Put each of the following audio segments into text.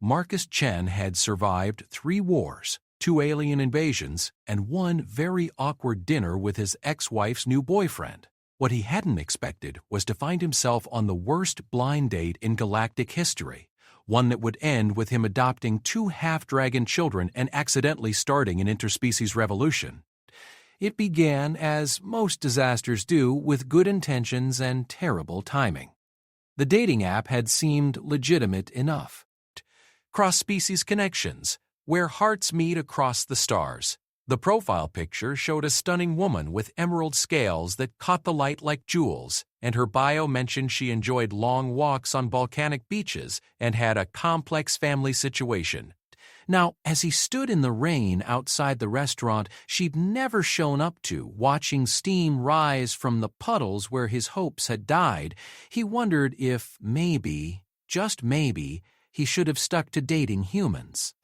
Marcus Chen had survived 3 wars, 2 alien invasions, and 1 very awkward dinner with his ex-wife's new boyfriend. What he hadn't expected was to find himself on the worst blind date in galactic history, one that would end with him adopting 2 half-dragon children and accidentally starting an interspecies revolution. It began, as most disasters do, with good intentions and terrible timing. The dating app had seemed legitimate enough. Cross-species connections, where hearts meet across the stars. The profile picture showed a stunning woman with emerald scales that caught the light like jewels, and her bio mentioned she enjoyed long walks on volcanic beaches and had a complex family situation. Now, as he stood in the rain outside the restaurant she'd never shown up to, watching steam rise from the puddles where his hopes had died, he wondered if maybe, just maybe, he should have stuck to dating humans.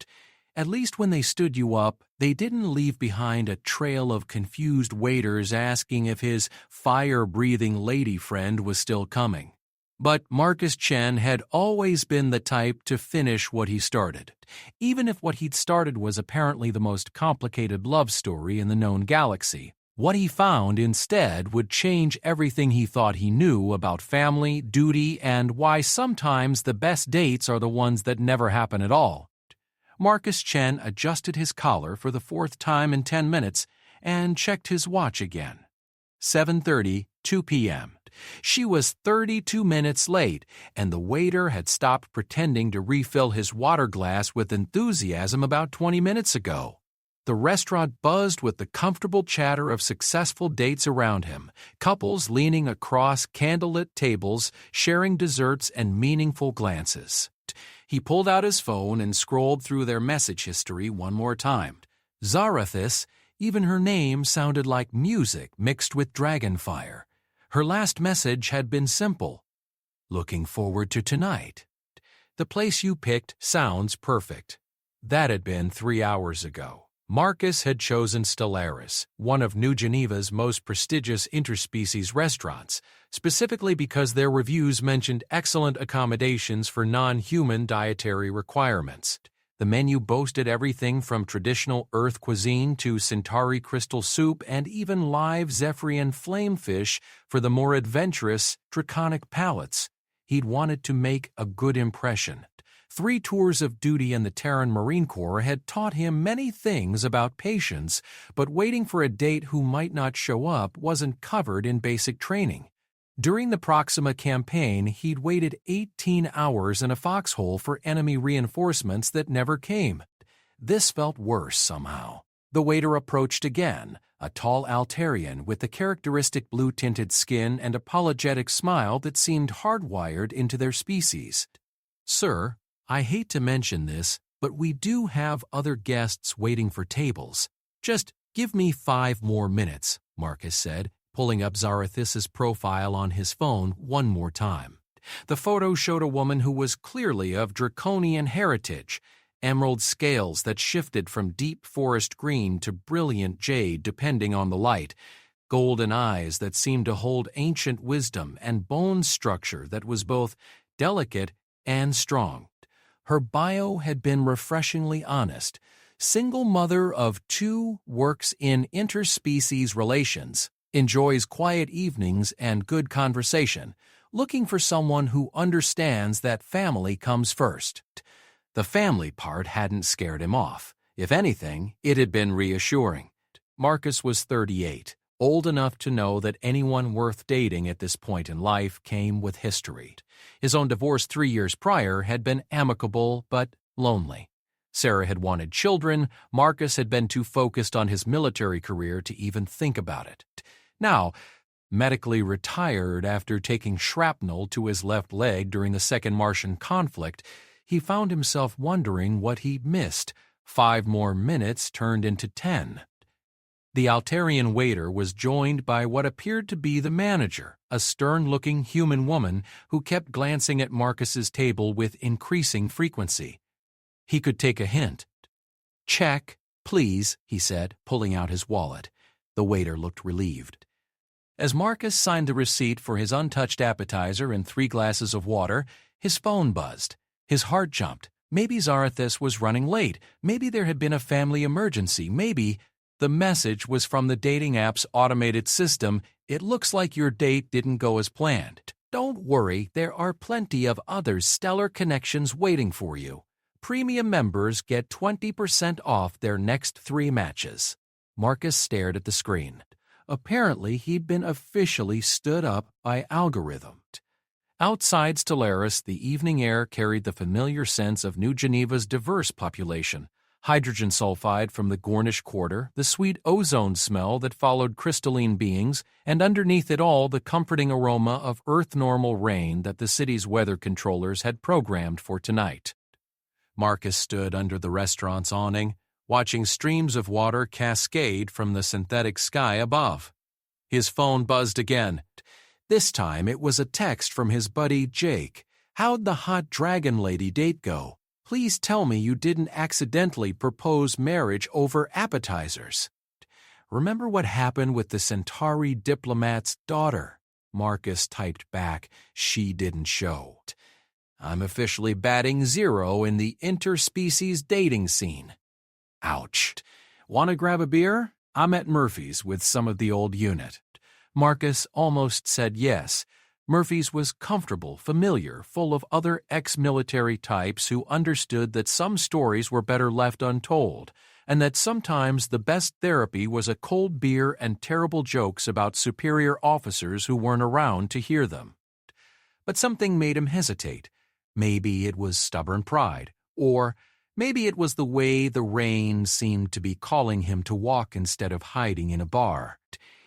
At least when they stood you up, they didn't leave behind a trail of confused waiters asking if his fire-breathing lady friend was still coming. But Marcus Chen had always been the type to finish what he started, even if what he'd started was apparently the most complicated love story in the known galaxy. What he found instead would change everything he thought he knew about family, duty, and why sometimes the best dates are the ones that never happen at all. Marcus Chen adjusted his collar for the 4th time in 10 minutes and checked his watch again. 7:30, 2 p.m. She was 32 minutes late, and the waiter had stopped pretending to refill his water glass with enthusiasm about 20 minutes ago. The restaurant buzzed with the comfortable chatter of successful dates around him, couples leaning across candlelit tables, sharing desserts and meaningful glances. He pulled out his phone and scrolled through their message history one more time. Zarathis, even her name sounded like music mixed with dragonfire. Her last message had been simple. Looking forward to tonight. The place you picked sounds perfect. That had been 3 hours ago. Marcus had chosen Stellaris, one of New Geneva's most prestigious interspecies restaurants, specifically because their reviews mentioned excellent accommodations for non-human dietary requirements. The menu boasted everything from traditional Earth cuisine to Centauri crystal soup and even live Zephyrian flamefish for the more adventurous, draconic palates. He'd wanted to make a good impression. 3 tours of duty in the Terran Marine Corps had taught him many things about patience, but waiting for a date who might not show up wasn't covered in basic training. During the Proxima campaign, he'd waited 18 hours in a foxhole for enemy reinforcements that never came. This felt worse somehow. The waiter approached again, a tall Altarian with the characteristic blue-tinted skin and apologetic smile that seemed hardwired into their species. "Sir, I hate to mention this, but we do have other guests waiting for tables. Just give me 5 more minutes," Marcus said, pulling up Zarathis's profile on his phone one more time. The photo showed a woman who was clearly of draconian heritage, emerald scales that shifted from deep forest green to brilliant jade depending on the light, golden eyes that seemed to hold ancient wisdom, and bone structure that was both delicate and strong. Her bio had been refreshingly honest. Single mother of 2, works in interspecies relations, enjoys quiet evenings and good conversation, looking for someone who understands that family comes first. The family part hadn't scared him off. If anything, it had been reassuring. Marcus was 38, old enough to know that anyone worth dating at this point in life came with history. His own divorce 3 years prior had been amicable but lonely. Sarah had wanted children. Marcus had been too focused on his military career to even think about it. Now, medically retired after taking shrapnel to his left leg during the Second Martian conflict, he found himself wondering what he'd missed. 5 more minutes turned into 10. The Altarian waiter was joined by what appeared to be the manager, a stern-looking human woman who kept glancing at Marcus's table with increasing frequency. He could take a hint. "Check, please," he said, pulling out his wallet. The waiter looked relieved. As Marcus signed the receipt for his untouched appetizer and 3 glasses of water, his phone buzzed. His heart jumped. Maybe Zarathus was running late. Maybe there had been a family emergency. Maybe the message was from the dating app's automated system. It looks like your date didn't go as planned. Don't worry, there are plenty of other stellar connections waiting for you. Premium members get 20% off their next 3 matches. Marcus stared at the screen. Apparently, he'd been officially stood up by algorithm. Outside Stellaris, the evening air carried the familiar sense of New Geneva's diverse population. Hydrogen sulfide from the Gornish Quarter, the sweet ozone smell that followed crystalline beings, and underneath it all the comforting aroma of Earth-normal rain that the city's weather controllers had programmed for tonight. Marcus stood under the restaurant's awning, watching streams of water cascade from the synthetic sky above. His phone buzzed again. This time it was a text from his buddy Jake. "How'd the hot dragon lady date go? Please tell me you didn't accidentally propose marriage over appetizers." "Remember what happened with the Centauri diplomat's daughter?" Marcus typed back. "She didn't show. I'm officially batting 0 in the interspecies dating scene." Ouch. "Want to grab a beer? I'm at Murphy's with some of the old unit." Marcus almost said yes. Murphy's was comfortable, familiar, full of other ex-military types who understood that some stories were better left untold, and that sometimes the best therapy was a cold beer and terrible jokes about superior officers who weren't around to hear them. But something made him hesitate. Maybe it was stubborn pride, or maybe it was the way the rain seemed to be calling him to walk instead of hiding in a bar.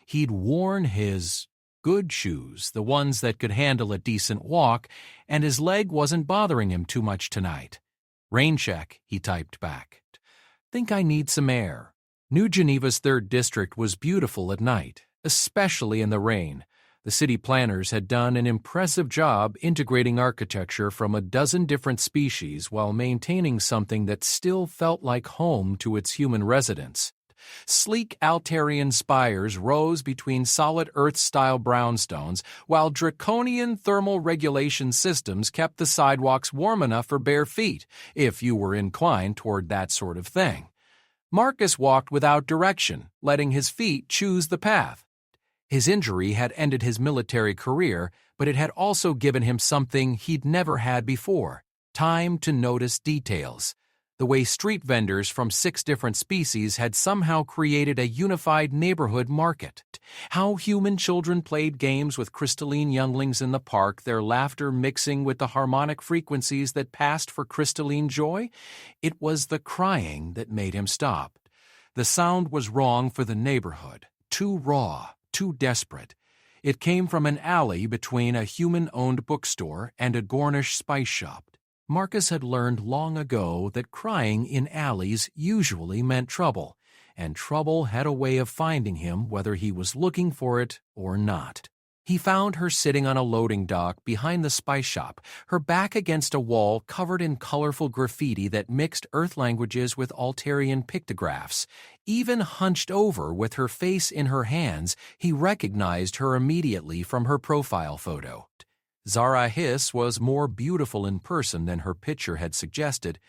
He'd worn his good shoes, the ones that could handle a decent walk, and his leg wasn't bothering him too much tonight. "Rain check," he typed back. "Think I need some air." New Geneva's 3rd District was beautiful at night, especially in the rain. The city planners had done an impressive job integrating architecture from a dozen different species while maintaining something that still felt like home to its human residents. Sleek Altarian spires rose between solid Earth-style brownstones, while draconian thermal regulation systems kept the sidewalks warm enough for bare feet, if you were inclined toward that sort of thing. Marcus walked without direction, letting his feet choose the path. His injury had ended his military career, but it had also given him something he'd never had before: time to notice details. The way street vendors from 6 different species had somehow created a unified neighborhood market. How human children played games with crystalline younglings in the park, their laughter mixing with the harmonic frequencies that passed for crystalline joy. It was the crying that made him stop. The sound was wrong for the neighborhood, too raw, too desperate. It came from an alley between a human-owned bookstore and a Gornish spice shop. Marcus had learned long ago that crying in alleys usually meant trouble, and trouble had a way of finding him whether he was looking for it or not. He found her sitting on a loading dock behind the spice shop, her back against a wall covered in colorful graffiti that mixed Earth languages with Altarian pictographs. Even hunched over with her face in her hands, he recognized her immediately from her profile photo. Zara Hiss was more beautiful in person than her picture had suggested,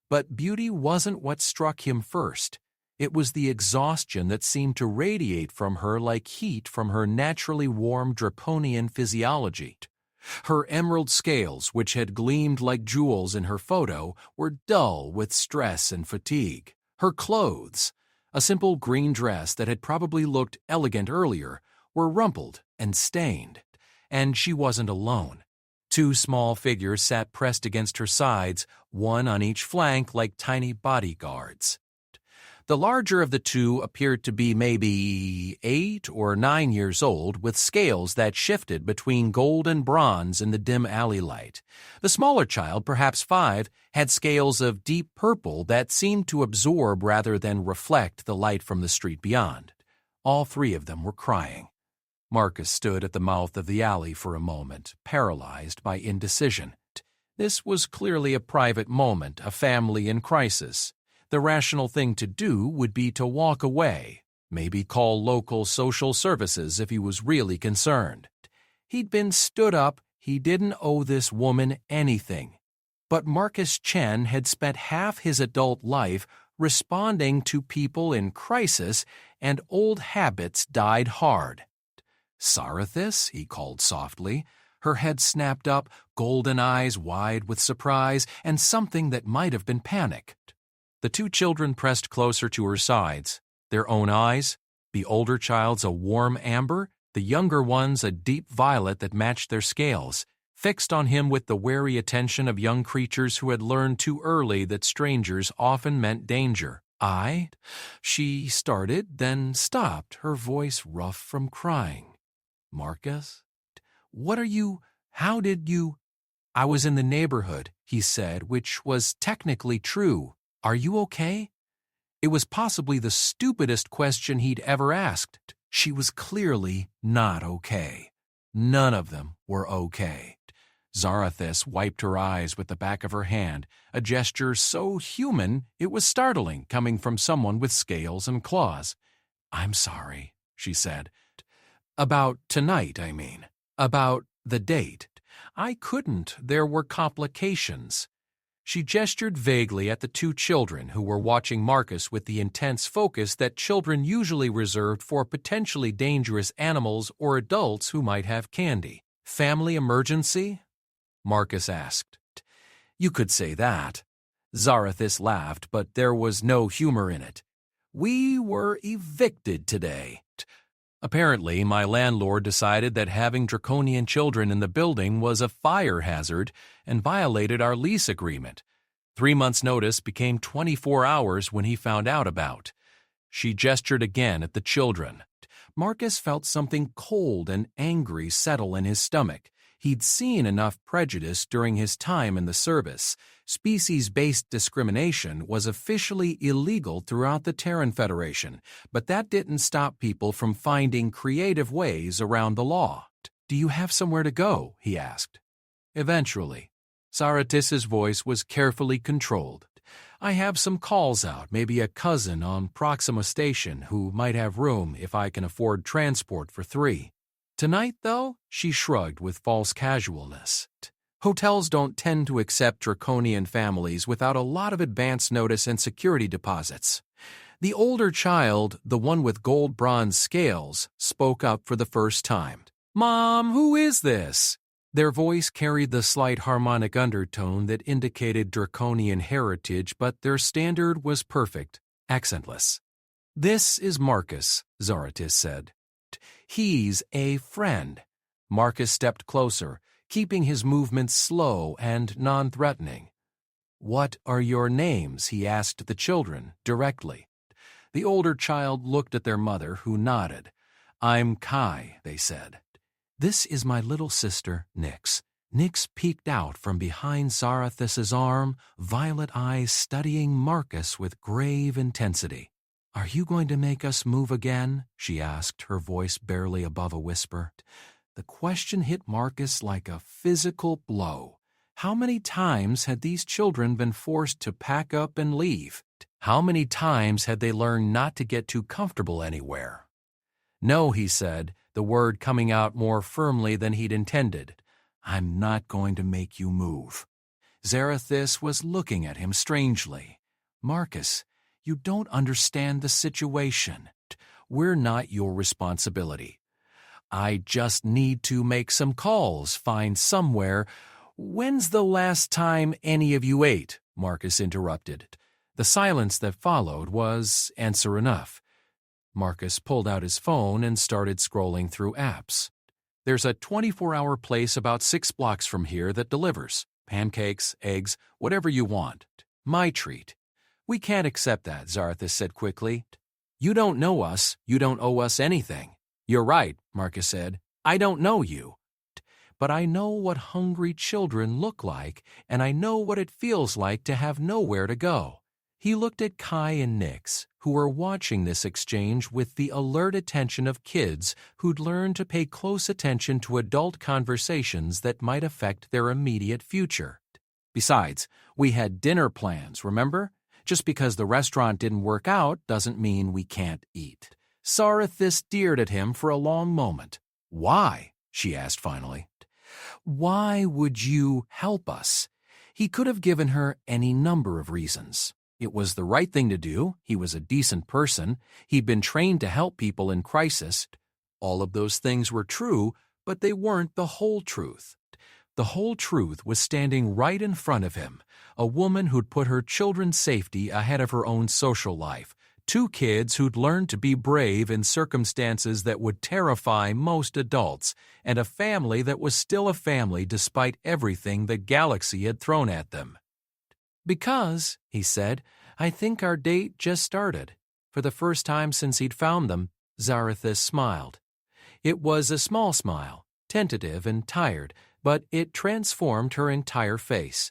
but beauty wasn't what struck him first. It was the exhaustion that seemed to radiate from her like heat from her naturally warm draconian physiology. Her emerald scales, which had gleamed like jewels in her photo, were dull with stress and fatigue. Her clothes, a simple green dress that had probably looked elegant earlier, were rumpled and stained. And she wasn't alone. 2 small figures sat pressed against her sides, one on each flank like tiny bodyguards. The larger of the 2 appeared to be maybe 8 or 9 years old, with scales that shifted between gold and bronze in the dim alley light. The smaller child, perhaps 5, had scales of deep purple that seemed to absorb rather than reflect the light from the street beyond. All 3 of them were crying. Marcus stood at the mouth of the alley for a moment, paralyzed by indecision. This was clearly a private moment, a family in crisis. The rational thing to do would be to walk away, maybe call local social services if he was really concerned. He'd been stood up, he didn't owe this woman anything. but Marcus Chen had spent half his adult life responding to people in crisis, and old habits died hard. "Zarathis," he called softly, her head snapped up, golden eyes wide with surprise and something that might have been panic. The two children pressed closer to her sides, their own eyes, the older child's a warm amber, the younger one's a deep violet that matched their scales, fixed on him with the wary attention of young creatures who had learned too early that strangers often meant danger. She started, then stopped, her voice rough from crying. "Marcus? How did you—" "I was in the neighborhood," he said, which was technically true. "Are you okay?" It was possibly the stupidest question he'd ever asked. She was clearly not okay. None of them were okay. Zarathis wiped her eyes with the back of her hand, a gesture so human it was startling coming from someone with scales and claws. "I'm sorry," she said. "About tonight, I mean. About the date. I couldn't. There were complications." She gestured vaguely at the two children who were watching Marcus with the intense focus that children usually reserved for potentially dangerous animals or adults who might have candy. "Family emergency?" Marcus asked. "You could say that." Zarathis laughed, but there was no humor in it. "We were evicted today. Apparently, my landlord decided that having draconian children in the building was a fire hazard and violated our lease agreement. 3 months' notice became 24 hours when he found out about." She gestured again at the children. Marcus felt something cold and angry settle in his stomach. He'd seen enough prejudice during his time in the service. Species-based discrimination was officially illegal throughout the Terran Federation, but that didn't stop people from finding creative ways around the law. "Do you have somewhere to go?" he asked. "Eventually." Zarathis' voice was carefully controlled. "I have some calls out, maybe a cousin on Proxima Station who might have room if I can afford transport for 3. Tonight, though?" She shrugged with false casualness. "Hotels don't tend to accept draconian families without a lot of advance notice and security deposits." The older child, the one with gold-bronze scales, spoke up for the first time. "Mom, who is this?" Their voice carried the slight harmonic undertone that indicated draconian heritage, but their standard was perfect, accentless. "This is Marcus," Zarathis said. "He's a friend." Marcus stepped closer, keeping his movements slow and non-threatening. "What are your names?" he asked the children, directly. The older child looked at their mother, who nodded. "I'm Kai," they said. "This is my little sister, Nyx." Nyx peeked out from behind Zarathis' arm, violet eyes studying Marcus with grave intensity. "Are you going to make us move again?" she asked, her voice barely above a whisper. The question hit Marcus like a physical blow. How many times had these children been forced to pack up and leave? How many times had they learned not to get too comfortable anywhere? "No," he said, the word coming out more firmly than he'd intended. "I'm not going to make you move." Zarathis was looking at him strangely. "Marcus, you don't understand the situation. We're not your responsibility. I just need to make some calls, find somewhere—" "When's the last time any of you ate?" Marcus interrupted. The silence that followed was answer enough. Marcus pulled out his phone and started scrolling through apps. "There's a 24-hour place about 6 blocks from here that delivers. Pancakes, eggs, whatever you want. My treat." "We can't accept that," Zarathis said quickly. "You don't know us. You don't owe us anything." "You're right," Marcus said. "I don't know you. But I know what hungry children look like, and I know what it feels like to have nowhere to go." He looked at Kai and Nyx, who were watching this exchange with the alert attention of kids who'd learned to pay close attention to adult conversations that might affect their immediate future. "Besides, we had dinner plans, remember? Just because the restaurant didn't work out doesn't mean we can't eat." Zarathis stared at him for a long moment. "Why?" she asked finally. "Why would you help us? He could have given her any number of reasons. It was the right thing to do, he was a decent person, he'd been trained to help people in crisis. All of those things were true, but they weren't the whole truth. The whole truth was standing right in front of him, a woman who'd put her children's safety ahead of her own social life, 2 kids who'd learned to be brave in circumstances that would terrify most adults, and a family that was still a family despite everything the galaxy had thrown at them. "Because," he said, "I think our date just started." For the first time since he'd found them, Zarathis smiled. It was a small smile, tentative and tired, but it transformed her entire face.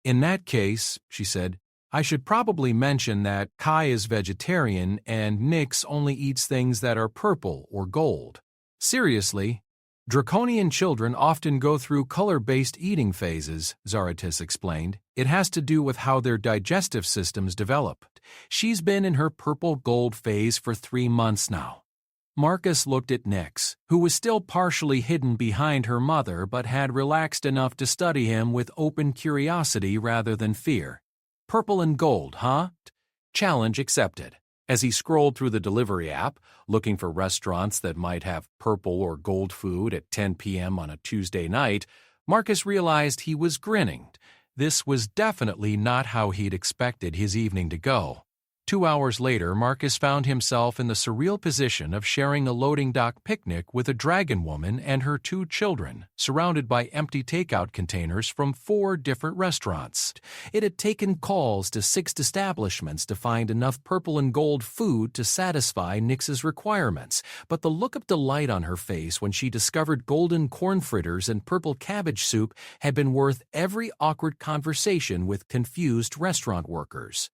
"In that case," she said, "I should probably mention that Kai is vegetarian and Nyx only eats things that are purple or gold. Seriously, draconian children often go through color-based eating phases," Zarathis explained. "It has to do with how their digestive systems develop. She's been in her purple-gold phase for 3 months now." Marcus looked at Nyx, who was still partially hidden behind her mother but had relaxed enough to study him with open curiosity rather than fear. "Purple and gold, huh? Challenge accepted." As he scrolled through the delivery app, looking for restaurants that might have purple or gold food at 10 p.m. on a Tuesday night, Marcus realized he was grinning. This was definitely not how he'd expected his evening to go. 2 hours later, Marcus found himself in the surreal position of sharing a loading dock picnic with a dragon woman and her 2 children, surrounded by empty takeout containers from 4 different restaurants. It had taken calls to 6 establishments to find enough purple and gold food to satisfy Nyx's requirements, but the look of delight on her face when she discovered golden corn fritters and purple cabbage soup had been worth every awkward conversation with confused restaurant workers.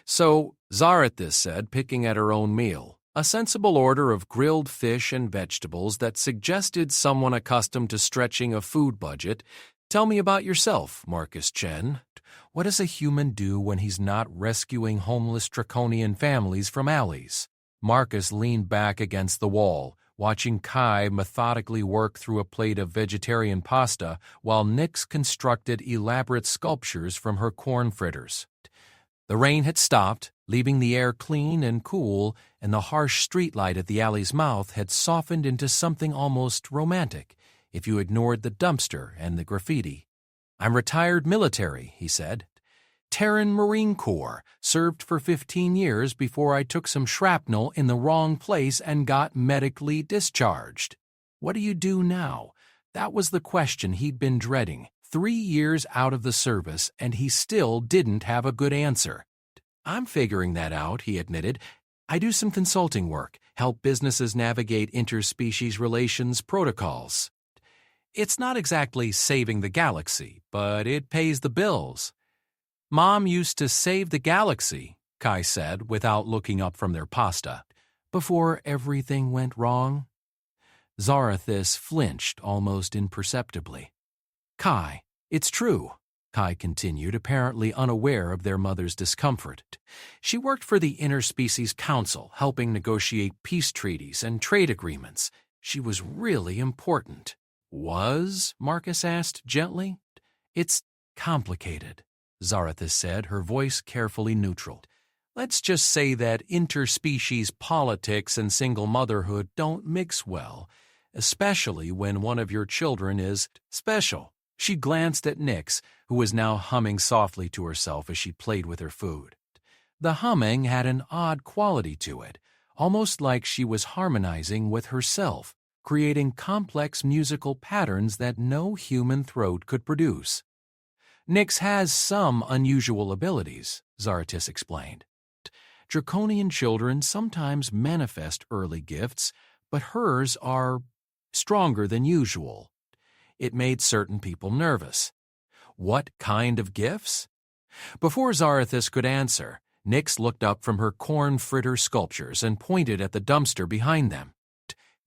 "So," Zarathis said, picking at her own meal, a sensible order of grilled fish and vegetables that suggested someone accustomed to stretching a food budget, "tell me about yourself, Marcus Chen. What does a human do when he's not rescuing homeless draconian families from alleys?" Marcus leaned back against the wall, watching Kai methodically work through a plate of vegetarian pasta while Nyx constructed elaborate sculptures from her corn fritters. The rain had stopped, leaving the air clean and cool, and the harsh streetlight at the alley's mouth had softened into something almost romantic, if you ignored the dumpster and the graffiti. "I'm retired military," he said. "Terran Marine Corps, served for 15 years before I took some shrapnel in the wrong place and got medically discharged." What do you do now? That was the question he'd been dreading. 3 years out of the service, and he still didn't have a good answer. "I'm figuring that out," he admitted. "I do some consulting work, help businesses navigate interspecies relations protocols. It's not exactly saving the galaxy, but it pays the bills." "Mom used to save the galaxy," Kai said without looking up from their pasta. "Before everything went wrong?" Zarathis flinched almost imperceptibly. "Kai, it's true," Kai continued, apparently unaware of their mother's discomfort. "She worked for the Interspecies Council, helping negotiate peace treaties and trade agreements. She was really important." "Was?" Marcus asked gently. "It's complicated," Zarathis said, her voice carefully neutral. "Let's just say that interspecies politics and single motherhood don't mix well, especially when one of your children is special." She glanced at Nyx, who was now humming softly to herself as she played with her food. The humming had an odd quality to it, almost like she was harmonizing with herself, creating complex musical patterns that no human throat could produce. "Nyx has some unusual abilities," Zarathis explained. "Draconian children sometimes manifest early gifts, but hers are stronger than usual." It made certain people nervous. What kind of gifts? Before Zarathis could answer, Nyx looked up from her corn fritter sculptures and pointed at the dumpster behind them.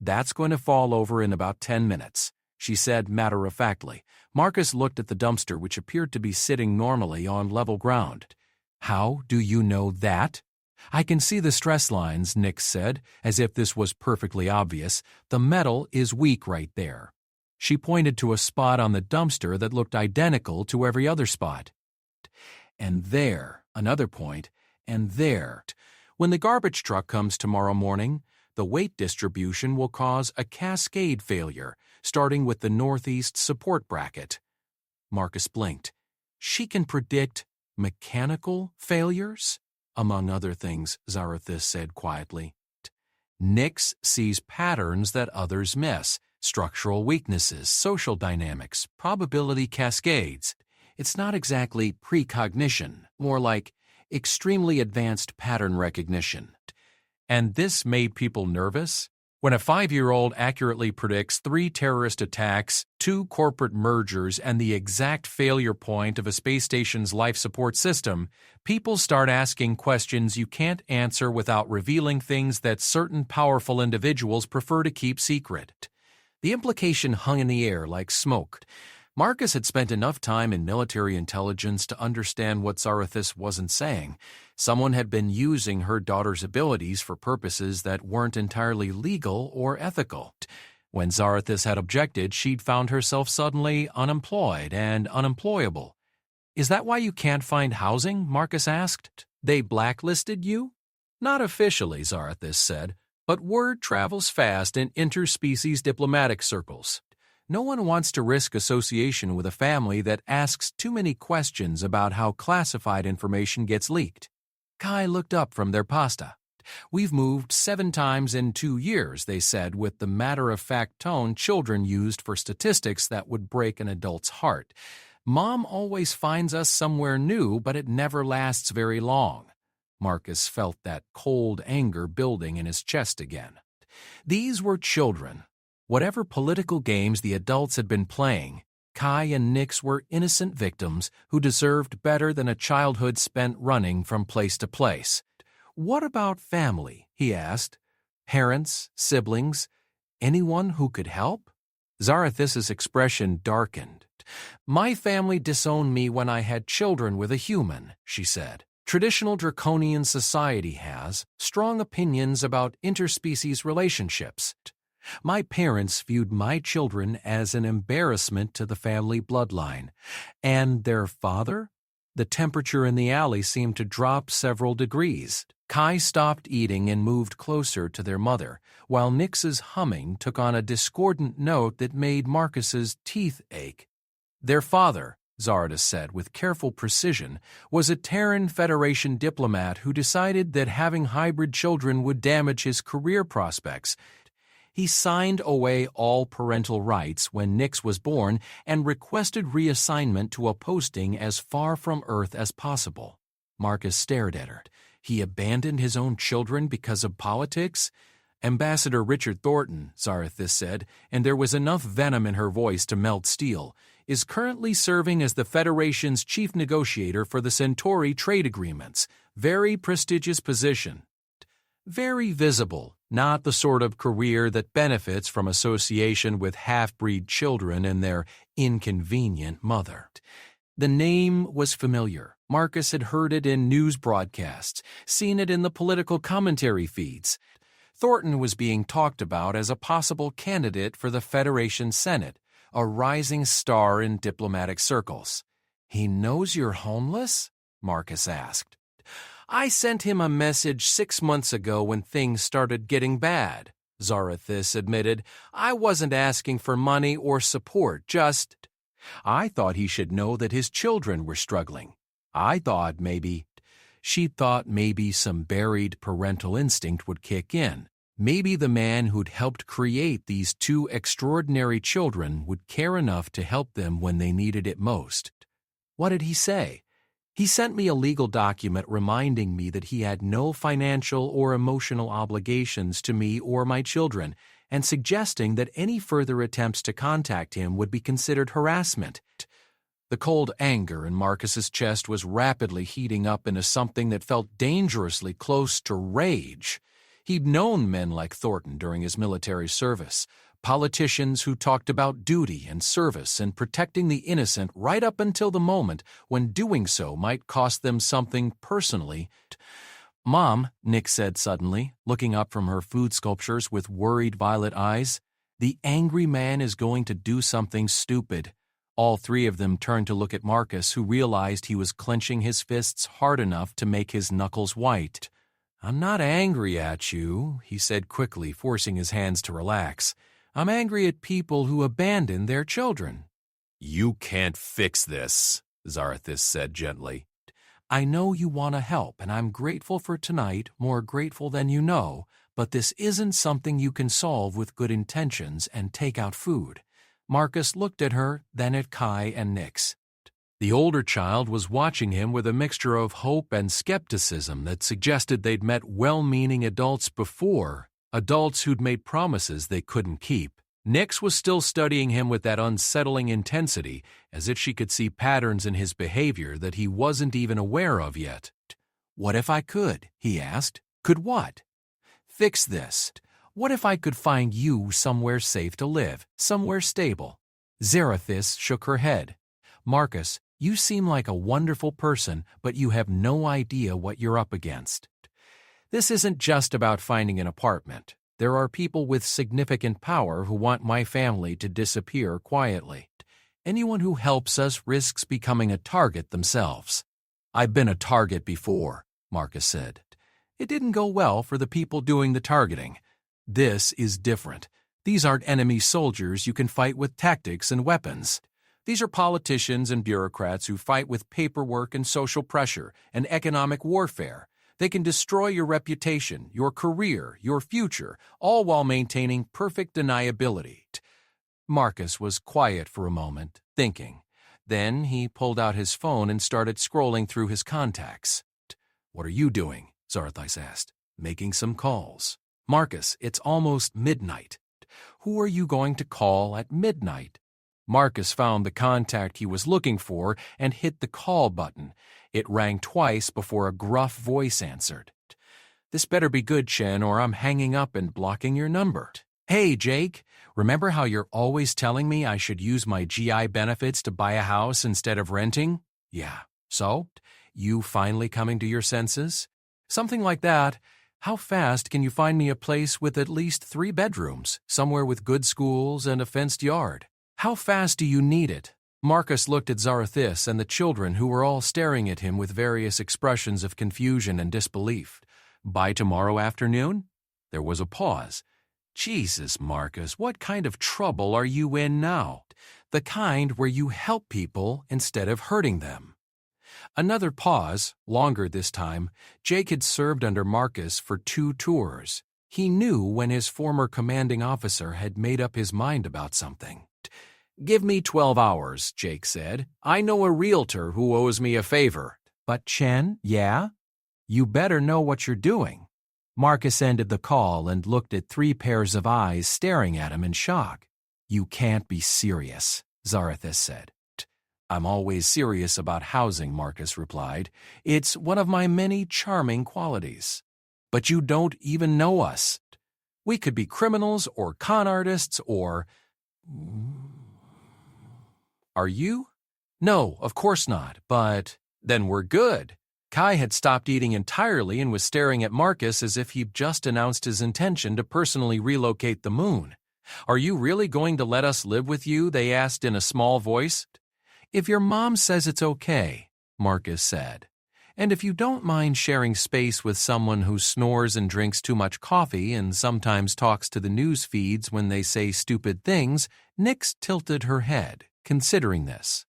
"That's going to fall over in about 10 minutes, she said matter-of-factly. Marcus looked at the dumpster, which appeared to be sitting normally on level ground. "How do you know that?" "I can see the stress lines," Nyx said, as if this was perfectly obvious. "The metal is weak right there." She pointed to a spot on the dumpster that looked identical to every other spot. And there, another point, and there. When the garbage truck comes tomorrow morning, the weight distribution will cause a cascade failure, starting with the northeast support bracket. Marcus blinked. She can predict mechanical failures? Among other things, Zarathis said quietly. Nyx sees patterns that others miss, structural weaknesses, social dynamics, probability cascades. It's not exactly precognition, more like extremely advanced pattern recognition. And this made people nervous? When a 5-year-old accurately predicts 3 terrorist attacks, 2 corporate mergers, and the exact failure point of a space station's life support system, people start asking questions you can't answer without revealing things that certain powerful individuals prefer to keep secret. The implication hung in the air like smoke. Marcus had spent enough time in military intelligence to understand what Zarathis wasn't saying. Someone had been using her daughter's abilities for purposes that weren't entirely legal or ethical. When Zarathis had objected, she'd found herself suddenly unemployed and unemployable. "Is that why you can't find housing?" Marcus asked. "They blacklisted you?" "Not officially," Zarathis said, "but word travels fast in interspecies diplomatic circles. No one wants to risk association with a family that asks too many questions about how classified information gets leaked." Kai looked up from their pasta. "We've moved 7 times in 2 years," they said with the matter-of-fact tone children used for statistics that would break an adult's heart. "Mom always finds us somewhere new, but it never lasts very long." Marcus felt that cold anger building in his chest again. These were children. Whatever political games the adults had been playing, Kai and Nyx were innocent victims who deserved better than a childhood spent running from place to place. "What about family?" he asked. "Parents, siblings, anyone who could help?" Zarathis's expression darkened. "My family disowned me when I had children with a human," she said. "Traditional draconian society has strong opinions about interspecies relationships. My parents viewed my children as an embarrassment to the family bloodline. And their father?" The temperature in the alley seemed to drop several degrees. Kai stopped eating and moved closer to their mother, while Nyx's humming took on a discordant note that made Marcus's teeth ache. "Their father," Zarathis said with careful precision, "was a Terran Federation diplomat who decided that having hybrid children would damage his career prospects. He signed away all parental rights when Nyx was born and requested reassignment to a posting as far from Earth as possible." Marcus stared at her. "He abandoned his own children because of politics?" "Ambassador Richard Thornton," Zarathis said, and there was enough venom in her voice to melt steel, "is currently serving as the Federation's chief negotiator for the Centauri trade agreements. Very prestigious position. Very visible, not the sort of career that benefits from association with half-breed children and their inconvenient mother." The name was familiar. Marcus had heard it in news broadcasts, seen it in the political commentary feeds. Thornton was being talked about as a possible candidate for the Federation Senate, a rising star in diplomatic circles. "He knows you're homeless?" Marcus asked. "I sent him a message 6 months ago when things started getting bad," Zarathis admitted. "I wasn't asking for money or support, just... I thought he should know that his children were struggling. I thought maybe..." She thought maybe some buried parental instinct would kick in. Maybe the man who'd helped create these 2 extraordinary children would care enough to help them when they needed it most. What did he say? "He sent me a legal document reminding me that he had no financial or emotional obligations to me or my children, and suggesting that any further attempts to contact him would be considered harassment." The cold anger in Marcus's chest was rapidly heating up into something that felt dangerously close to rage. He'd known men like Thornton during his military service, politicians who talked about duty and service and protecting the innocent right up until the moment when doing so might cost them something personally. "Mom," Nyx said suddenly, looking up from her food sculptures with worried violet eyes, The angry man is going to do something stupid. All three of them turned to look at Marcus, who realized he was clenching his fists hard enough to make his knuckles white. "I'm not angry at you," he said quickly, forcing his hands to relax. "I'm angry at people who abandon their children." "You can't fix this," Zarathis said gently. "I know you want to help, and I'm grateful for tonight, more grateful than you know, but this isn't something you can solve with good intentions and take out food." Marcus looked at her, then at Kai and Nyx. The older child was watching him with a mixture of hope and skepticism that suggested they'd met well-meaning adults before, adults who'd made promises they couldn't keep. Nyx was still studying him with that unsettling intensity, as if she could see patterns in his behavior that he wasn't even aware of yet. "What if I could?" he asked. "Could what?" "Fix this. What if I could find you somewhere safe to live, somewhere stable?" Zarathis shook her head. "Marcus, you seem like a wonderful person, but you have no idea what you're up against. This isn't just about finding an apartment. There are people with significant power who want my family to disappear quietly. Anyone who helps us risks becoming a target themselves." "I've been a target before," Marcus said. "It didn't go well for the people doing the targeting. This is different. These aren't enemy soldiers you can fight with tactics and weapons. These are politicians and bureaucrats who fight with paperwork and social pressure and economic warfare. They can destroy your reputation, your career, your future, all while maintaining perfect deniability." Marcus was quiet for a moment, thinking. Then he pulled out his phone and started scrolling through his contacts. "What are you doing?" Zarathis asked. "Making some calls." "Marcus, it's almost midnight. Who are you going to call at midnight?" Marcus found the contact he was looking for and hit the call button. It rang twice before a gruff voice answered. "This better be good, Chen, or I'm hanging up and blocking your number." "Hey, Jake, remember how you're always telling me I should use my GI benefits to buy a house instead of renting?" "Yeah. So? You finally coming to your senses?" "Something like that. How fast can you find me a place with at least 3 bedrooms, somewhere with good schools and a fenced yard? How fast do you need it?" Marcus looked at Zarathis and the children, who were all staring at him with various expressions of confusion and disbelief. "By tomorrow afternoon?" There was a pause. "Jesus, Marcus, what kind of trouble are you in now? The kind where you help people instead of hurting them." Another pause, longer this time. Jake had served under Marcus for 2 tours. He knew when his former commanding officer had made up his mind about something. "Give me 12 hours, Jake said. "I know a realtor who owes me a favor." "But Chen, yeah? You better know what you're doing." Marcus ended the call and looked at 3 pairs of eyes staring at him in shock. "You can't be serious," Zarathis said. "I'm always serious about housing," Marcus replied. "It's one of my many charming qualities." "But you don't even know us. We could be criminals or con artists or—" "Are you?" "No, of course not, but—" "Then we're good." Kai had stopped eating entirely and was staring at Marcus as if he'd just announced his intention to personally relocate the moon. "Are you really going to let us live with you?" they asked in a small voice. "If your mom says it's okay," Marcus said. "And if you don't mind sharing space with someone who snores and drinks too much coffee and sometimes talks to the news feeds when they say stupid things," Nyx tilted her head, considering this.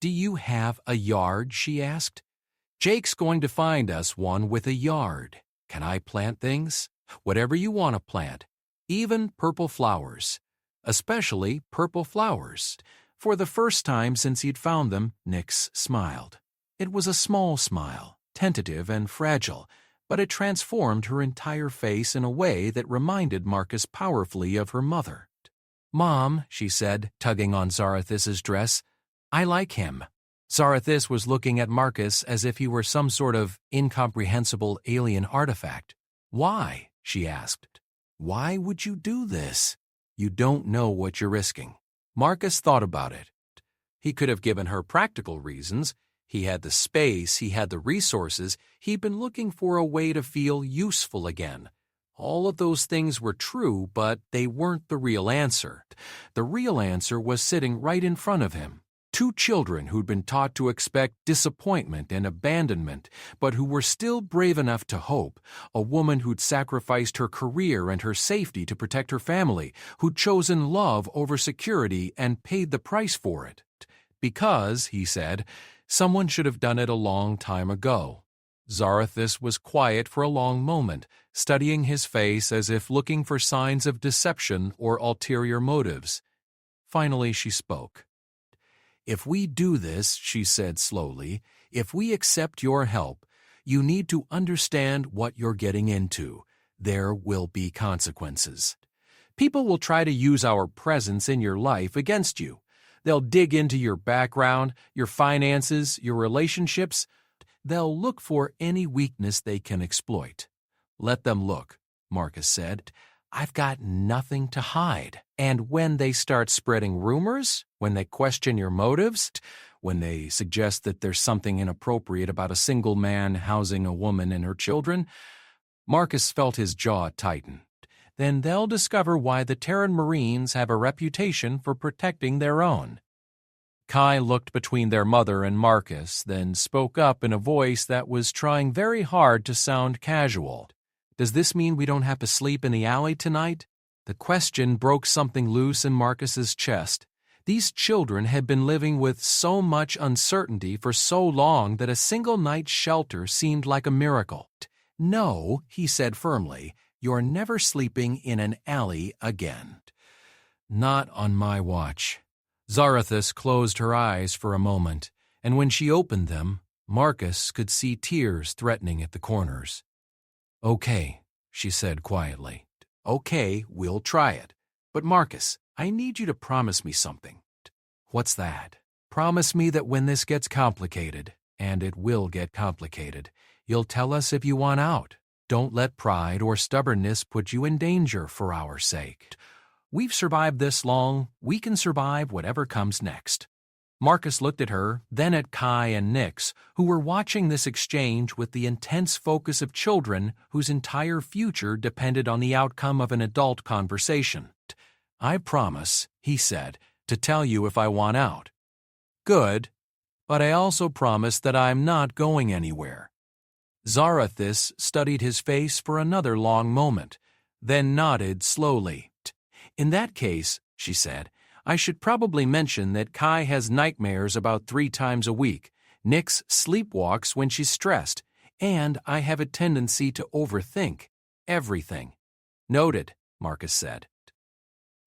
"Do you have a yard?" she asked. "Jake's going to find us one with a yard. Can I plant things? Whatever you want to plant. Even purple flowers. Especially purple flowers." For the first time since he'd found them, Nyx smiled. It was a small smile, tentative and fragile, but it transformed her entire face in a way that reminded Marcus powerfully of her mother. "Mom," she said, tugging on Zarathis's dress, "I like him." Zarathis was looking at Marcus as if he were some sort of incomprehensible alien artifact. "Why?" she asked. "Why would you do this? You don't know what you're risking." Marcus thought about it. He could have given her practical reasons. He had the space, he had the resources, he'd been looking for a way to feel useful again. All of those things were true, but they weren't the real answer. The real answer was sitting right in front of him. Two children who'd been taught to expect disappointment and abandonment, but who were still brave enough to hope. A woman who'd sacrificed her career and her safety to protect her family, who'd chosen love over security and paid the price for it. Because, he said, someone should have done it a long time ago. Zarathus was quiet for a long moment, studying his face as if looking for signs of deception or ulterior motives. Finally, she spoke. "If we do this," she said slowly, "if we accept your help, you need to understand what you're getting into. There will be consequences. People will try to use our presence in your life against you. They'll dig into your background, your finances, your relationships. They'll look for any weakness they can exploit." "Let them look," Marcus said. "I've got nothing to hide." "And when they start spreading rumors, when they question your motives, when they suggest that there's something inappropriate about a single man housing a woman and her children," Marcus felt his jaw tighten. "Then they'll discover why the Terran Marines have a reputation for protecting their own." Kai looked between their mother and Marcus, then spoke up in a voice that was trying very hard to sound casual. "Does this mean we don't have to sleep in the alley tonight?" The question broke something loose in Marcus's chest. These children had been living with so much uncertainty for so long that a single night's shelter seemed like a miracle. "No," he said firmly, "you're never sleeping in an alley again." "Not on my watch." Zarathus closed her eyes for a moment, and when she opened them, Marcus could see tears threatening at the corners. "Okay," she said quietly. "Okay, we'll try it. But Marcus, I need you to promise me something." "What's that?" "Promise me that when this gets complicated, and it will get complicated, you'll tell us if you want out. Don't let pride or stubbornness put you in danger for our sake. We've survived this long, we can survive whatever comes next." Marcus looked at her, then at Kai and Nix, who were watching this exchange with the intense focus of children whose entire future depended on the outcome of an adult conversation. "I promise," he said, "to tell you if I want out." "Good, but I also promise that I'm not going anywhere." Zarathus studied his face for another long moment, then nodded slowly. "In that case," she said, "I should probably mention that Kai has nightmares about 3 times a week, Nix sleepwalks when she's stressed, and I have a tendency to overthink everything." "Noted," Marcus said.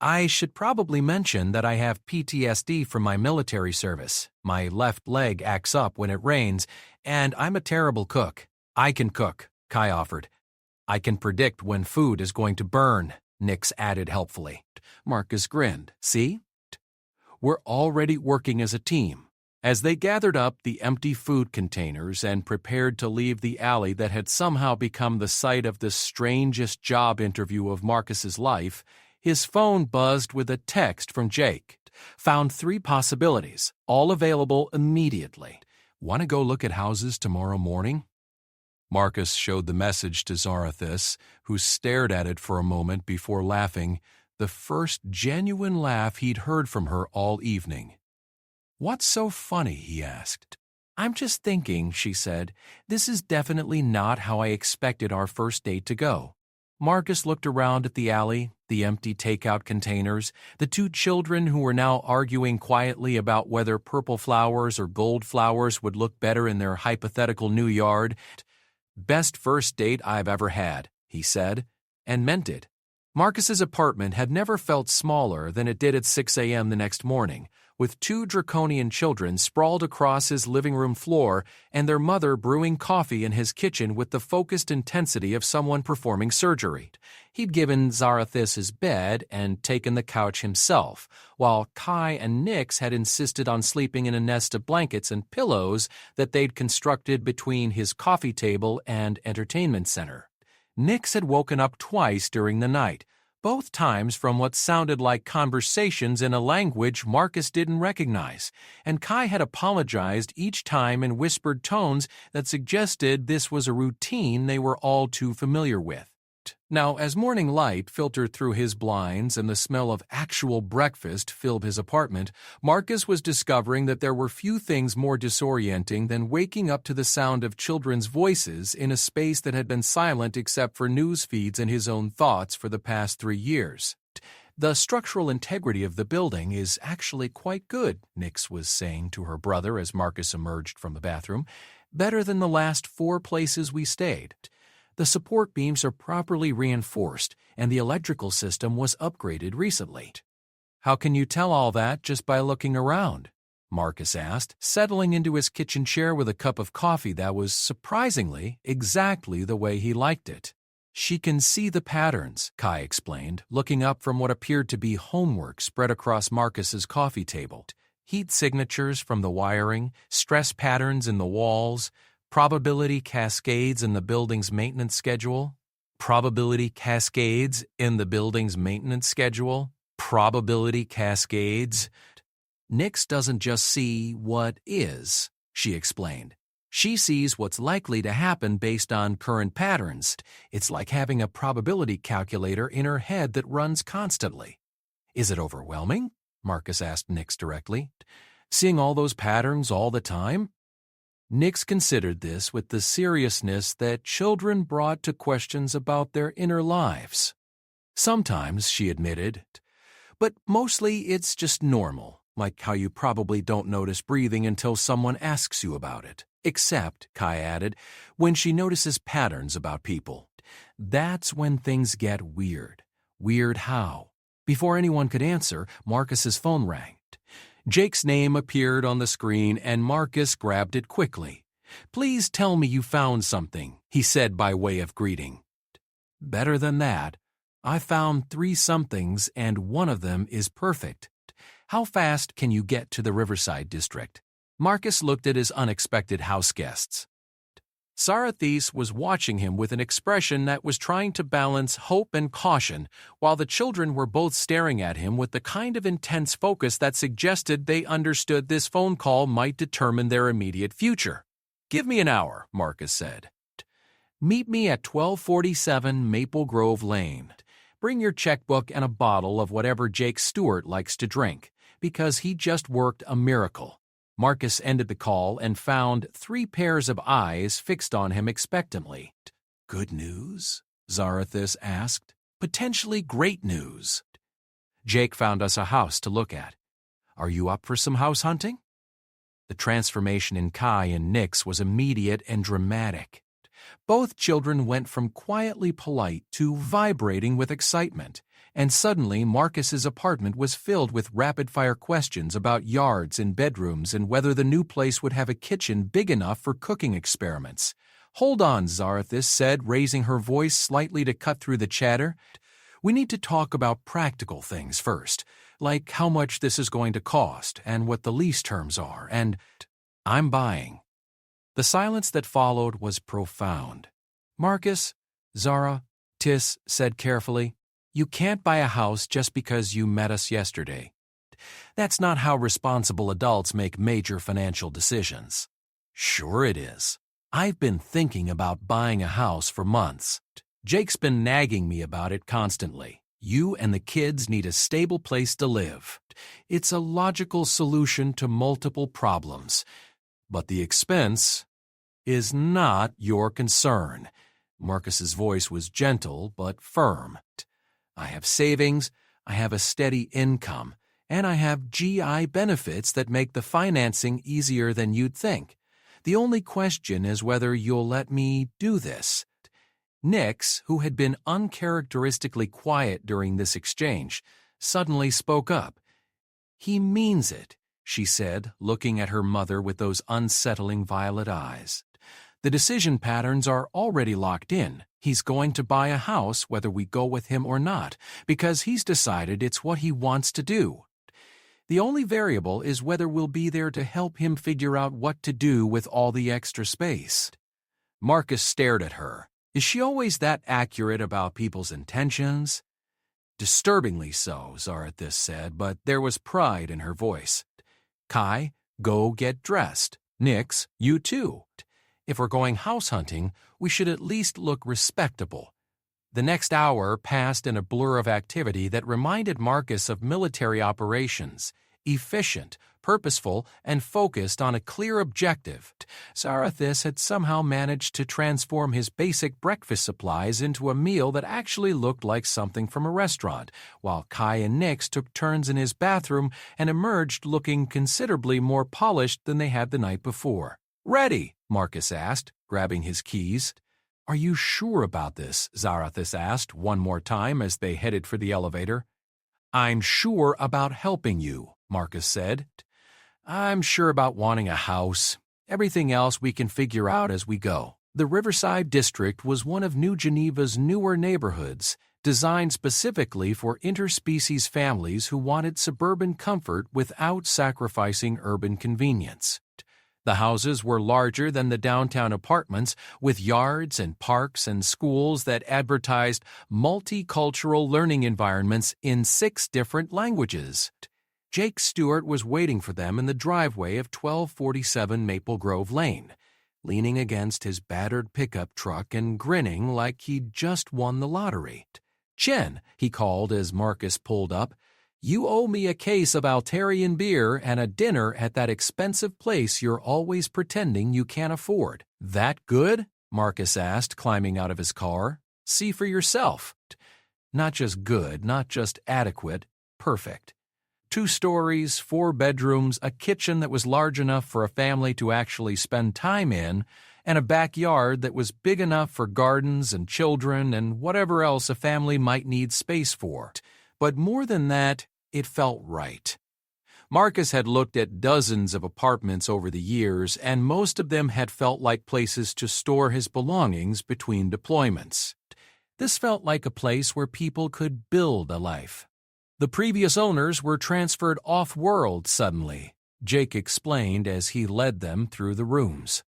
"I should probably mention that I have PTSD from my military service. My left leg acts up when it rains, and I'm a terrible cook." "I can cook," Kai offered. "I can predict when food is going to burn," Nix added helpfully. Marcus grinned. "See? We're already working as a team." As they gathered up the empty food containers and prepared to leave the alley that had somehow become the site of the strangest job interview of Marcus's life, his phone buzzed with a text from Jake. "Found 3 possibilities, all available immediately. Want to go look at houses tomorrow morning?" Marcus showed the message to Zarathus, who stared at it for a moment before laughing, the first genuine laugh he'd heard from her all evening. "What's so funny?" he asked. "I'm just thinking," she said. "This is definitely not how I expected our first date to go." Marcus looked around at the alley, the empty takeout containers, the 2 children who were now arguing quietly about whether purple flowers or gold flowers would look better in their hypothetical new yard. "Best first date I've ever had," he said, and meant it. Marcus's apartment had never felt smaller than it did at 6 a.m. the next morning, with 2 draconian children sprawled across his living room floor and their mother brewing coffee in his kitchen with the focused intensity of someone performing surgery. He'd given Zarathus his bed and taken the couch himself, while Kai and Nix had insisted on sleeping in a nest of blankets and pillows that they'd constructed between his coffee table and entertainment center. Nix had woken up twice during the night, both times from what sounded like conversations in a language Marcus didn't recognize, and Kai had apologized each time in whispered tones that suggested this was a routine they were all too familiar with. Now, as morning light filtered through his blinds and the smell of actual breakfast filled his apartment, Marcus was discovering that there were few things more disorienting than waking up to the sound of children's voices in a space that had been silent except for news feeds and his own thoughts for the past 3 years. The structural integrity of the building is actually quite good, Nix was saying to her brother as Marcus emerged from the bathroom. Better than the last 4 places we stayed. The support beams are properly reinforced, and the electrical system was upgraded recently. How can you tell all that just by looking around? Marcus asked, settling into his kitchen chair with a cup of coffee that was, surprisingly, exactly the way he liked it. She can see the patterns, Kai explained, looking up from what appeared to be homework spread across Marcus's coffee table. Heat signatures from the wiring, stress patterns in the walls, probability cascades in the building's maintenance schedule. Probability cascades in the building's maintenance schedule. Probability cascades. Nix doesn't just see what is, she explained. She sees what's likely to happen based on current patterns. It's like having a probability calculator in her head that runs constantly. Is it overwhelming? Marcus asked Nix directly. Seeing all those patterns all the time? Nix considered this with the seriousness that children brought to questions about their inner lives. Sometimes, she admitted, but mostly it's just normal, like how you probably don't notice breathing until someone asks you about it. Except, Kai added, when she notices patterns about people. That's when things get weird. Weird how? Before anyone could answer, Marcus's phone rang. Jake's name appeared on the screen and Marcus grabbed it quickly. "Please tell me you found something," he said by way of greeting. "Better than that. I found 3 somethings and one of them is perfect. How fast can you get to the Riverside district?" Marcus looked at his unexpected house guests. Sarathis was watching him with an expression that was trying to balance hope and caution, while the children were both staring at him with the kind of intense focus that suggested they understood this phone call might determine their immediate future. "Give me an hour," Marcus said. "Meet me at 1247 Maple Grove Lane. Bring your checkbook and a bottle of whatever Jake Stewart likes to drink, because he just worked a miracle." Marcus ended the call and found 3 pairs of eyes fixed on him expectantly. "Good news?" Zarathis asked. "Potentially great news." "Jake found us a house to look at. Are you up for some house hunting?" The transformation in Kai and Nix was immediate and dramatic. Both children went from quietly polite to vibrating with excitement. And suddenly Marcus's apartment was filled with rapid-fire questions about yards and bedrooms and whether the new place would have a kitchen big enough for cooking experiments. "Hold on," Zarathis said, raising her voice slightly to cut through the chatter. "We need to talk about practical things first, like how much this is going to cost and what the lease terms are, and I'm buying." The silence that followed was profound. "Marcus," Zarathis said carefully, "you can't buy a house just because you met us yesterday. That's not how responsible adults make major financial decisions." "Sure it is. I've been thinking about buying a house for months. Jake's been nagging me about it constantly. You and the kids need a stable place to live. It's a logical solution to multiple problems. But the expense is not your concern." Marcus's voice was gentle but firm. "I have savings, I have a steady income, and I have GI benefits that make the financing easier than you'd think. The only question is whether you'll let me do this." Nix, who had been uncharacteristically quiet during this exchange, suddenly spoke up. "He means it," she said, looking at her mother with those unsettling violet eyes. "The decision patterns are already locked in. He's going to buy a house whether we go with him or not, because he's decided it's what he wants to do. The only variable is whether we'll be there to help him figure out what to do with all the extra space." Marcus stared at her. Is she always that accurate about people's intentions? "Disturbingly so," Zarathis said, but there was pride in her voice. "Kai, go get dressed. Nix, you too. If we're going house hunting, we should at least look respectable." The next hour passed in a blur of activity that reminded Marcus of military operations, efficient, purposeful, and focused on a clear objective. Zarathis had somehow managed to transform his basic breakfast supplies into a meal that actually looked like something from a restaurant, while Kai and Nix took turns in his bathroom and emerged looking considerably more polished than they had the night before. "Ready?" Marcus asked, grabbing his keys. "Are you sure about this?" Zarathis asked one more time as they headed for the elevator. "I'm sure about helping you," Marcus said. "I'm sure about wanting a house. Everything else we can figure out as we go." The Riverside District was one of New Geneva's newer neighborhoods, designed specifically for interspecies families who wanted suburban comfort without sacrificing urban convenience. The houses were larger than the downtown apartments, with yards and parks and schools that advertised multicultural learning environments in 6 different languages. Jake Stewart was waiting for them in the driveway of 1247 Maple Grove Lane, leaning against his battered pickup truck and grinning like he'd just won the lottery. "Chen," he called as Marcus pulled up, "you owe me a case of Altarian beer and a dinner at that expensive place you're always pretending you can't afford." "That good?" Marcus asked, climbing out of his car. "See for yourself." Not just good, not just adequate, perfect. 2 stories, 4 bedrooms, a kitchen that was large enough for a family to actually spend time in, and a backyard that was big enough for gardens and children and whatever else a family might need space for. But more than that, it felt right. Marcus had looked at dozens of apartments over the years, and most of them had felt like places to store his belongings between deployments. This felt like a place where people could build a life. The previous owners were transferred off-world suddenly, Jake explained as he led them through the rooms.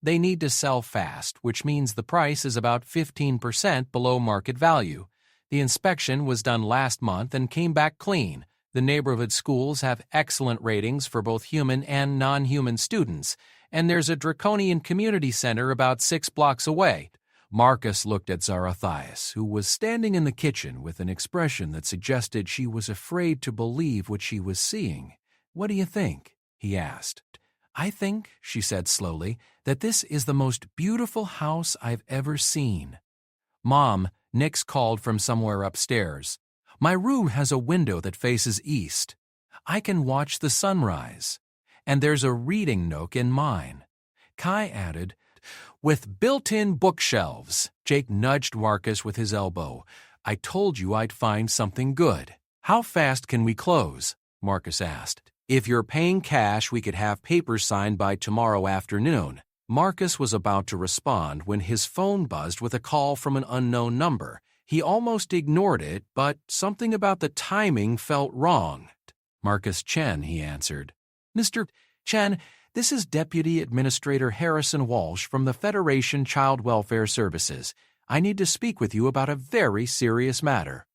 They need to sell fast, which means the price is about 15% below market value. The inspection was done last month and came back clean. The neighborhood schools have excellent ratings for both human and non-human students, and there's a draconian community center about 6 blocks away. Marcus looked at Zarathis, who was standing in the kitchen with an expression that suggested she was afraid to believe what she was seeing. "What do you think?" he asked. "I think," she said slowly, "that this is the most beautiful house I've ever seen." "Mom," Nix called from somewhere upstairs, "my room has a window that faces east. I can watch the sunrise. And there's a reading nook in mine." Kai added, "with built-in bookshelves." Jake nudged Marcus with his elbow. "I told you I'd find something good." "How fast can we close?" Marcus asked. "If you're paying cash, we could have papers signed by tomorrow afternoon." Marcus was about to respond when his phone buzzed with a call from an unknown number. He almost ignored it, but something about the timing felt wrong. "Marcus Chen," he answered. "Mr. Chen, this is Deputy Administrator Harrison Walsh from the Federation Child Welfare Services. I need to speak with you about a very serious matter."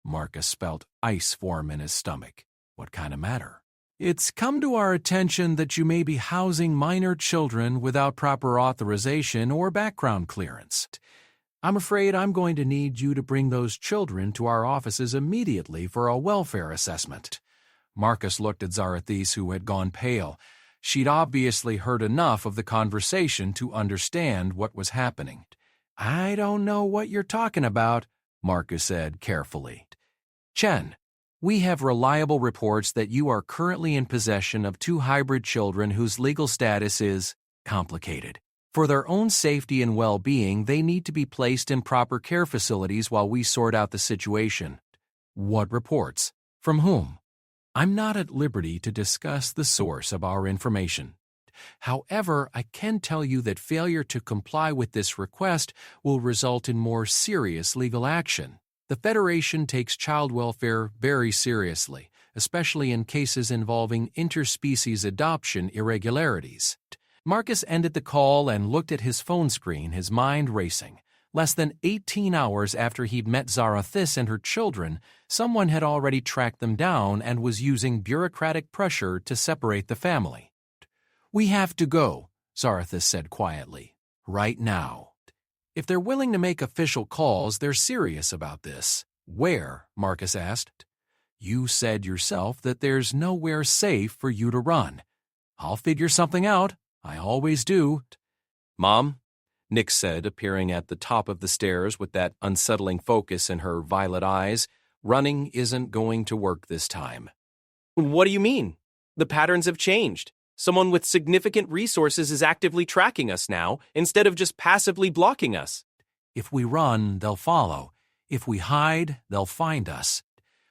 Marcus felt ice form in his stomach. What kind of matter? "It's come to our attention that you may be housing minor children without proper authorization or background clearance. I'm afraid I'm going to need you to bring those children to our offices immediately for a welfare assessment." Marcus looked at Zarathis, who had gone pale. She'd obviously heard enough of the conversation to understand what was happening. "I don't know what you're talking about," Marcus said carefully. "Chen, we have reliable reports that you are currently in possession of 2 hybrid children whose legal status is complicated. For their own safety and well-being, they need to be placed in proper care facilities while we sort out the situation." "What reports? From whom?" "I'm not at liberty to discuss the source of our information. However, I can tell you that failure to comply with this request will result in more serious legal action. The Federation takes child welfare very seriously, especially in cases involving interspecies adoption irregularities." Marcus ended the call and looked at his phone screen, his mind racing. Less than 18 hours after he'd met Zarathis and her children, someone had already tracked them down and was using bureaucratic pressure to separate the family. "We have to go," Zarathis said quietly. "Right now." If they're willing to make official calls, they're serious about this. Where? Marcus asked. You said yourself that there's nowhere safe for you to run. I'll figure something out. I always do. Mom, Nick said, appearing at the top of the stairs with that unsettling focus in her violet eyes, running isn't going to work this time. What do you mean? The patterns have changed. Someone with significant resources is actively tracking us now, instead of just passively blocking us. If we run, they'll follow. If we hide, they'll find us.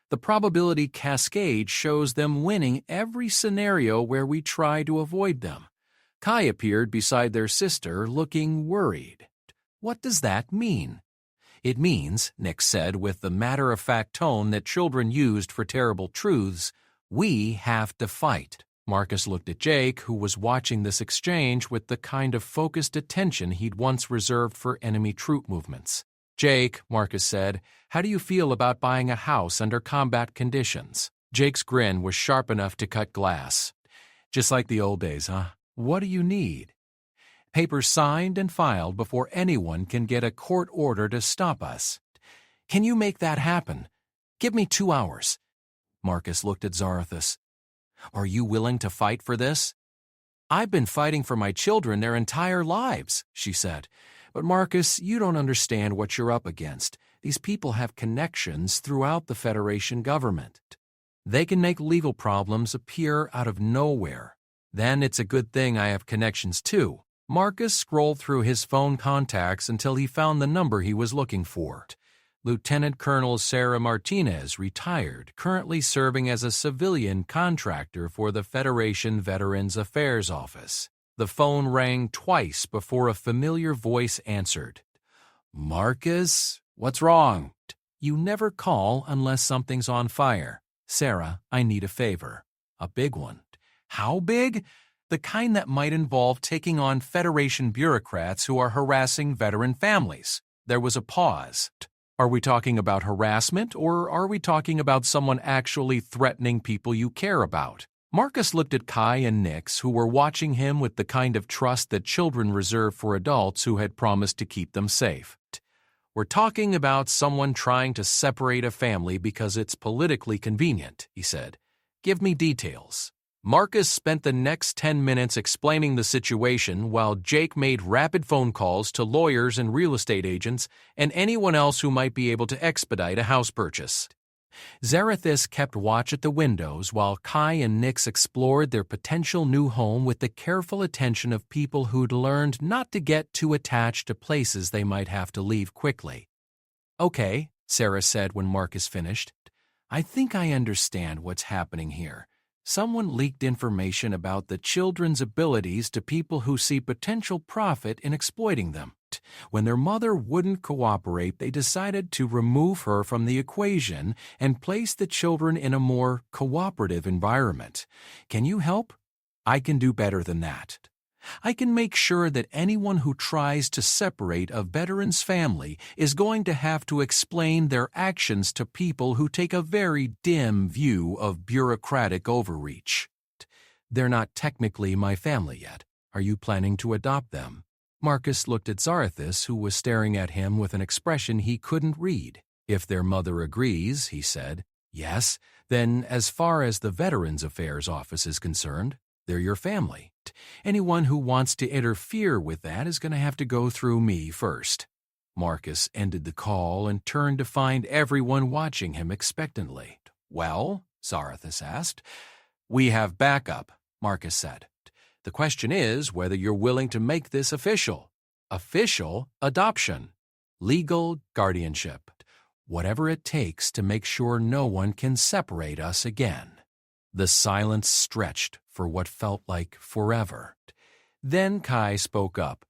The probability cascade shows them winning every scenario where we try to avoid them. Kai appeared beside their sister, looking worried. What does that mean? It means, Nick said with the matter-of-fact tone that children used for terrible truths, we have to fight. Marcus looked at Jake, who was watching this exchange with the kind of focused attention he'd once reserved for enemy troop movements. Jake, Marcus said, how do you feel about buying a house under combat conditions? Jake's grin was sharp enough to cut glass. Just like the old days, huh? What do you need? Papers signed and filed before anyone can get a court order to stop us. Can you make that happen? Give me 2 hours. Marcus looked at Zarathus. Are you willing to fight for this? I've been fighting for my children their entire lives, she said. But Marcus, you don't understand what you're up against. These people have connections throughout the Federation government. They can make legal problems appear out of nowhere. Then it's a good thing I have connections too. Marcus scrolled through his phone contacts until he found the number he was looking for. Lieutenant Colonel Sarah Martinez, retired, currently serving as a civilian contractor for the Federation Veterans Affairs Office. The phone rang twice before a familiar voice answered. Marcus, what's wrong? You never call unless something's on fire. Sarah, I need a favor. A big one. How big? The kind that might involve taking on Federation bureaucrats who are harassing veteran families. There was a pause. Are we talking about harassment, or are we talking about someone actually threatening people you care about? Marcus looked at Kai and Nix, who were watching him with the kind of trust that children reserve for adults who had promised to keep them safe. We're talking about someone trying to separate a family because it's politically convenient, he said. Give me details. Marcus spent the next 10 minutes explaining the situation while Jake made rapid phone calls to lawyers and real estate agents and anyone else who might be able to expedite a house purchase. Zarathus kept watch at the windows while Kai and Nix explored their potential new home with the careful attention of people who'd learned not to get too attached to places they might have to leave quickly. Okay, Sarah said when Marcus finished. I think I understand what's happening here. Someone leaked information about the children's abilities to people who see potential profit in exploiting them. When their mother wouldn't cooperate, they decided to remove her from the equation and place the children in a more cooperative environment. Can you help? I can do better than that. I can make sure that anyone who tries to separate a veteran's family is going to have to explain their actions to people who take a very dim view of bureaucratic overreach. They're not technically my family yet. Are you planning to adopt them? Marcus looked at Zarathus, who was staring at him with an expression he couldn't read. If their mother agrees, he said, yes, then as far as the Veterans Affairs Office is concerned, they're your family. Anyone who wants to interfere with that is going to have to go through me first. Marcus ended the call and turned to find everyone watching him expectantly. Well, Zarathus asked. We have backup, Marcus said. The question is whether you're willing to make this official. Official adoption. Legal guardianship. Whatever it takes to make sure no one can separate us again. The silence stretched for what felt like forever. Then Kai spoke up.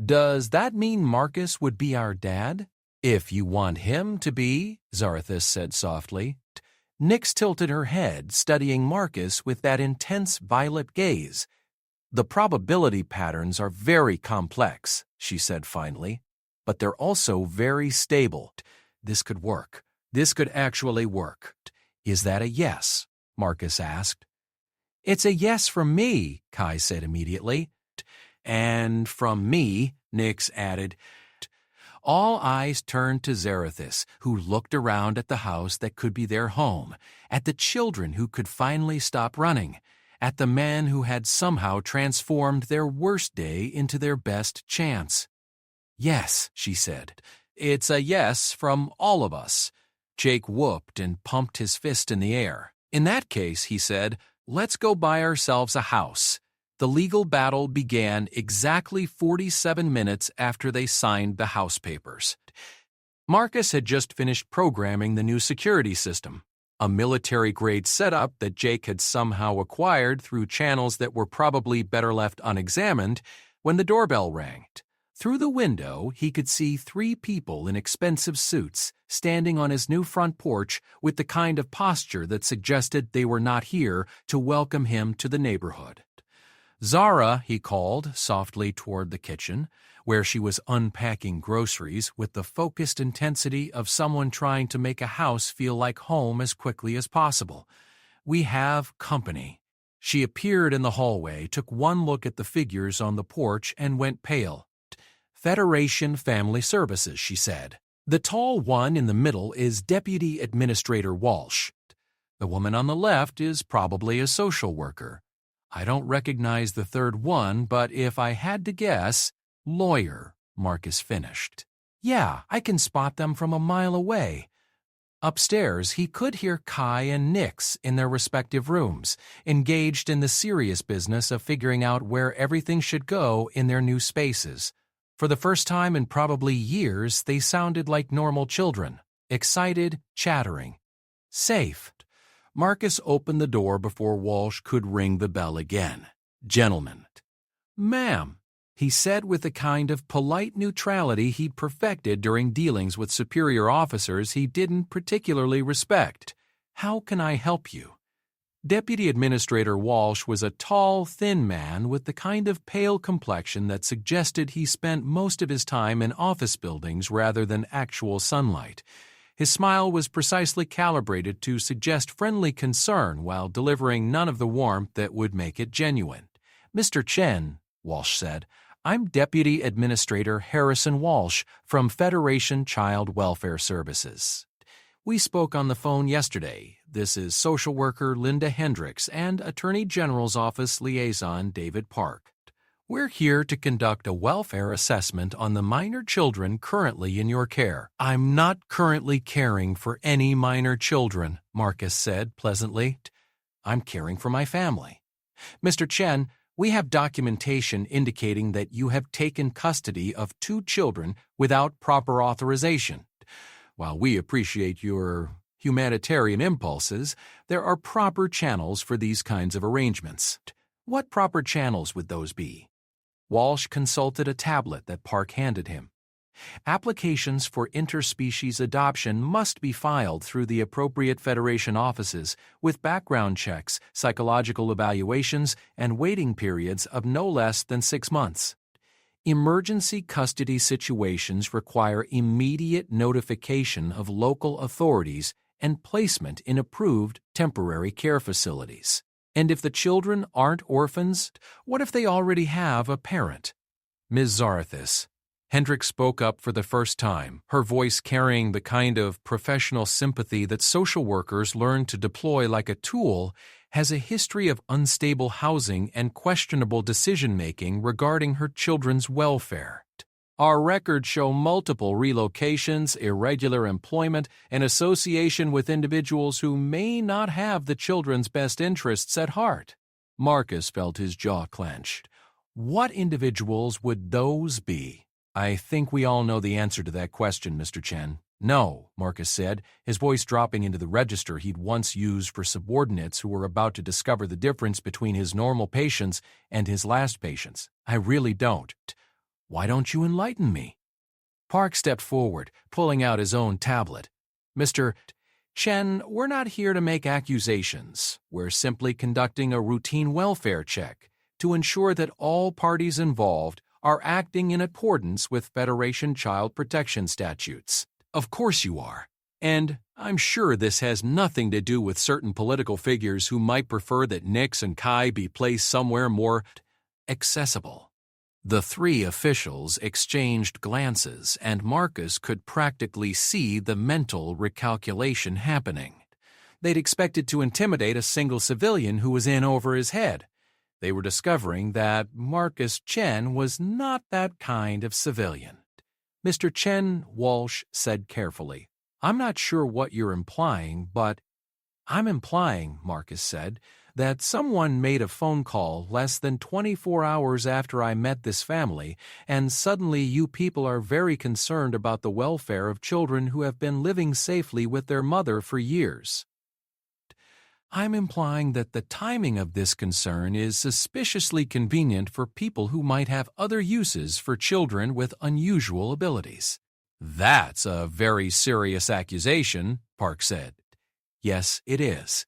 Does that mean Marcus would be our dad? If you want him to be, Zarathus said softly. Nix tilted her head, studying Marcus with that intense violet gaze. The probability patterns are very complex, she said finally, but they're also very stable. This could work. This could actually work. Is that a yes? Marcus asked. It's a yes from me, Kai said immediately. And from me, Nix added. All eyes turned to Zarathus, who looked around at the house that could be their home, at the children who could finally stop running, at the man who had somehow transformed their worst day into their best chance. "Yes," she said. "It's a yes from all of us." Jake whooped and pumped his fist in the air. "In that case," he said, "let's go buy ourselves a house." The legal battle began exactly 47 minutes after they signed the house papers. Marcus had just finished programming the new security system, a military-grade setup that Jake had somehow acquired through channels that were probably better left unexamined, when the doorbell rang. Through the window, he could see 3 people in expensive suits standing on his new front porch with the kind of posture that suggested they were not here to welcome him to the neighborhood. "Zara," he called softly toward the kitchen, where she was unpacking groceries with the focused intensity of someone trying to make a house feel like home as quickly as possible. "We have company." She appeared in the hallway, took one look at the figures on the porch, and went pale. "Federation Family Services," she said. "The tall one in the middle is Deputy Administrator Walsh. The woman on the left is probably a social worker. I don't recognize the third one, but if I had to guess, lawyer," Marcus finished. "Yeah, I can spot them from a mile away." Upstairs, he could hear Kai and Nix in their respective rooms, engaged in the serious business of figuring out where everything should go in their new spaces. For the first time in probably years, they sounded like normal children, excited, chattering. Safe. Marcus opened the door before Walsh could ring the bell again. "Gentlemen." "Ma'am," he said with the kind of polite neutrality he'd perfected during dealings with superior officers he didn't particularly respect. "How can I help you?" Deputy Administrator Walsh was a tall, thin man with the kind of pale complexion that suggested he spent most of his time in office buildings rather than actual sunlight. His smile was precisely calibrated to suggest friendly concern while delivering none of the warmth that would make it genuine. "Mr. Chen," Walsh said, "I'm Deputy Administrator Harrison Walsh from Federation Child Welfare Services. We spoke on the phone yesterday. This is social worker Linda Hendricks and Attorney General's Office liaison David Park. We're here to conduct a welfare assessment on the minor children currently in your care." "I'm not currently caring for any minor children," Marcus said pleasantly. "I'm caring for my family." "Mr. Chen, we have documentation indicating that you have taken custody of 2 children without proper authorization. While we appreciate your humanitarian impulses, there are proper channels for these kinds of arrangements." "What proper channels would those be?" Walsh consulted a tablet that Park handed him. "Applications for interspecies adoption must be filed through the appropriate Federation offices with background checks, psychological evaluations, and waiting periods of no less than 6 months. Emergency custody situations require immediate notification of local authorities and placement in approved temporary care facilities. And if the children aren't orphans, what if they already have a parent?" "Ms. Zarathus," Hendricks spoke up for the first time, her voice carrying the kind of professional sympathy that social workers learn to deploy like a tool, "has a history of unstable housing and questionable decision-making regarding her children's welfare. Our records show multiple relocations, irregular employment, and association with individuals who may not have the children's best interests at heart." Marcus felt his jaw clench. "What individuals would those be?" "I think we all know the answer to that question, Mr. Chen." "No," Marcus said, his voice dropping into the register he'd once used for subordinates who were about to discover the difference between his normal patients and his last patients. "I really don't." "Why don't you enlighten me?" Park stepped forward, pulling out his own tablet. "Mr. Chen, we're not here to make accusations. We're simply conducting a routine welfare check to ensure that all parties involved are acting in accordance with Federation child protection statutes." "Of course you are. And I'm sure this has nothing to do with certain political figures who might prefer that Nix and Kai be placed somewhere more accessible." The three officials exchanged glances, and Marcus could practically see the mental recalculation happening. They'd expected to intimidate a single civilian who was in over his head. They were discovering that Marcus Chen was not that kind of civilian. Mr. Chen, Walsh said carefully, "I'm not sure what you're implying, but—" "I'm implying," Marcus said, "that someone made a phone call less than 24 hours after I met this family, and suddenly you people are very concerned about the welfare of children who have been living safely with their mother for years. I'm implying that the timing of this concern is suspiciously convenient for people who might have other uses for children with unusual abilities." "That's a very serious accusation," Park said. "Yes, it is.